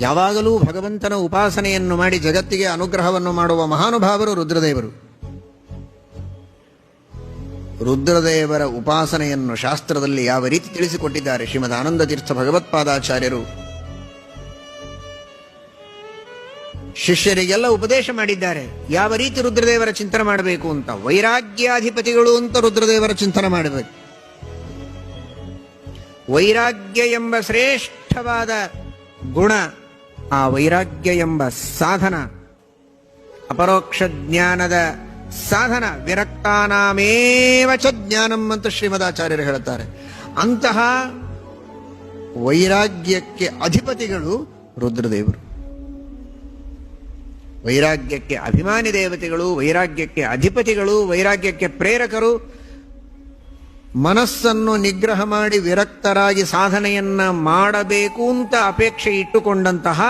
ಯಾವಾಗಲೂ ಭಗವಂತನ ಉಪಾಸನೆಯನ್ನು ಮಾಡಿ ಜಗತ್ತಿಗೆ ಅನುಗ್ರಹವನ್ನು ಮಾಡುವ ಮಹಾನುಭಾವರು ರುದ್ರದೇವರು. ರುದ್ರದೇವರ ಉಪಾಸನೆಯನ್ನು ಶಾಸ್ತ್ರದಲ್ಲಿ ಯಾವ ರೀತಿ ತಿಳಿಸಿಕೊಟ್ಟಿದ್ದಾರೆ ಶ್ರೀಮದ್ ಆನಂದ ತೀರ್ಥ ಭಗವತ್ಪಾದಾಚಾರ್ಯರು ಶಿಷ್ಯರಿಗೆಲ್ಲ ಉಪದೇಶ ಮಾಡಿದ್ದಾರೆ. ಯಾವ ರೀತಿ ರುದ್ರದೇವರ ಚಿಂತನೆ ಮಾಡಬೇಕು ಅಂತ. ವೈರಾಗ್ಯಾಧಿಪತಿಗಳು ಅಂತ ರುದ್ರದೇವರ ಚಿಂತನೆ ಮಾಡಬೇಕು. ವೈರಾಗ್ಯ ಎಂಬ ಶ್ರೇಷ್ಠವಾದ ಗುಣ, ಆ ವೈರಾಗ್ಯ ಎಂಬ ಸಾಧನ, ಅಪರೋಕ್ಷ ಜ್ಞಾನದ ಸಾಧನ, ವಿರಕ್ತಾನಾಮೇವ ಚ ಜ್ಞಾನಂ ಅಂತ ಶ್ರೀಮದಾಚಾರ್ಯರು ಹೇಳುತ್ತಾರೆ. ಅಂತಹ ವೈರಾಗ್ಯಕ್ಕೆ ಅಧಿಪತಿಗಳು ರುದ್ರದೇವರು. ವೈರಾಗ್ಯಕ್ಕೆ ಅಭಿಮಾನಿ ದೇವತೆಗಳು, ವೈರಾಗ್ಯಕ್ಕೆ ಅಧಿಪತಿಗಳು, ವೈರಾಗ್ಯಕ್ಕೆ ಪ್ರೇರಕರು. ಮನಸ್ಸನ್ನು ನಿಗ್ರಹ ಮಾಡಿ ವಿರಕ್ತರಾಗಿ ಸಾಧನೆಯನ್ನ ಮಾಡಬೇಕು ಅಂತ ಅಪೇಕ್ಷೆ ಇಟ್ಟುಕೊಂಡಂತಹ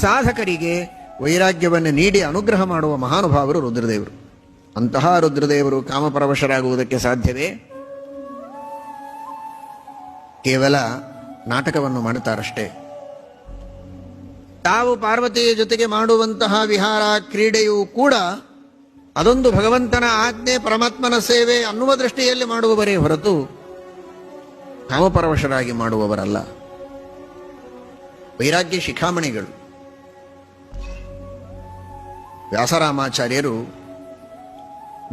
ಸಾಧಕರಿಗೆ ವೈರಾಗ್ಯವನ್ನು ನೀಡಿ ಅನುಗ್ರಹ ಮಾಡುವ ಮಹಾನುಭಾವರು ರುದ್ರದೇವರು. ಅಂತಹ ರುದ್ರದೇವರು ಕಾಮಪರವಶರಾಗುವುದಕ್ಕೆ ಸಾಧ್ಯವೇ? ಕೇವಲ ನಾಟಕವನ್ನು ಮಾಡುತ್ತಾರಷ್ಟೇ. ತಾವು ಪಾರ್ವತಿಯ ಜೊತೆಗೆ ಮಾಡುವಂತಹ ವಿಹಾರ ಕ್ರೀಡೆಯೂ ಕೂಡ ಅದೊಂದು ಭಗವಂತನ ಆಜ್ಞೆ, ಪರಮಾತ್ಮನ ಸೇವೆ ಅನ್ನುವ ದೃಷ್ಟಿಯಲ್ಲಿ ಮಾಡುವವರೇ ಹೊರತು ಕಾಮಪರವಶರಾಗಿ ಮಾಡುವವರಲ್ಲ. ವೈರಾಗ್ಯ ಶಿಖಾಮಣಿಗಳು. ವ್ಯಾಸರಾಮಾಚಾರ್ಯರು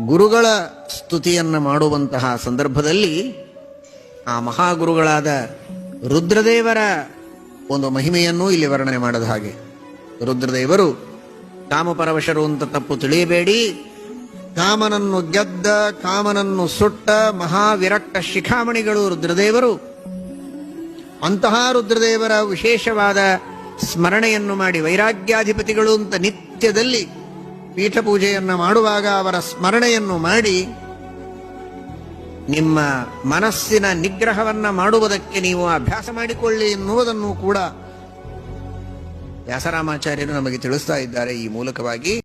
ಗುರುಗಳ ಸ್ತುತಿಯನ್ನು ಮಾಡುವಂತಹ ಸಂದರ್ಭದಲ್ಲಿ ಆ ಮಹಾಗುರುಗಳಾದ ರುದ್ರದೇವರ ಒಂದು ಮಹಿಮೆಯನ್ನು ಇಲ್ಲಿ ವರ್ಣನೆ ಮಾಡದ ಹಾಗೆ, ರುದ್ರದೇವರು ಕಾಮಪರವಶರು ಅಂತ ತಪ್ಪು ತಿಳಿಯಬೇಡಿ. ಕಾಮನನ್ನು ಗೆದ್ದ, ಕಾಮನನ್ನು ಸುಟ್ಟ ಮಹಾವಿರಕ್ತ ಶಿಖಾಮಣಿಗಳು ರುದ್ರದೇವರು. ಅಂತಹ ರುದ್ರದೇವರ ವಿಶೇಷವಾದ ಸ್ಮರಣೆಯನ್ನು ಮಾಡಿ, ವೈರಾಗ್ಯಾಧಿಪತಿಗಳು ಅಂತ ನಿತ್ಯದಲ್ಲಿ ಪೀಠ ಪೂಜೆಯನ್ನು ಮಾಡುವಾಗ ಅವರ ಸ್ಮರಣೆಯನ್ನು ಮಾಡಿ ನಿಮ್ಮ ಮನಸ್ಸಿನ ನಿಗ್ರಹವನ್ನ ಮಾಡುವುದಕ್ಕೆ ನೀವು ಅಭ್ಯಾಸ ಮಾಡಿಕೊಳ್ಳಿ ಎನ್ನುವುದನ್ನು ಕೂಡ ವ್ಯಾಸರಾಮಾಚಾರ್ಯರು ನಮಗೆ ತಿಳಿಸ್ತಾ ಇದ್ದಾರೆ ಈ ಮೂಲಕವಾಗಿ.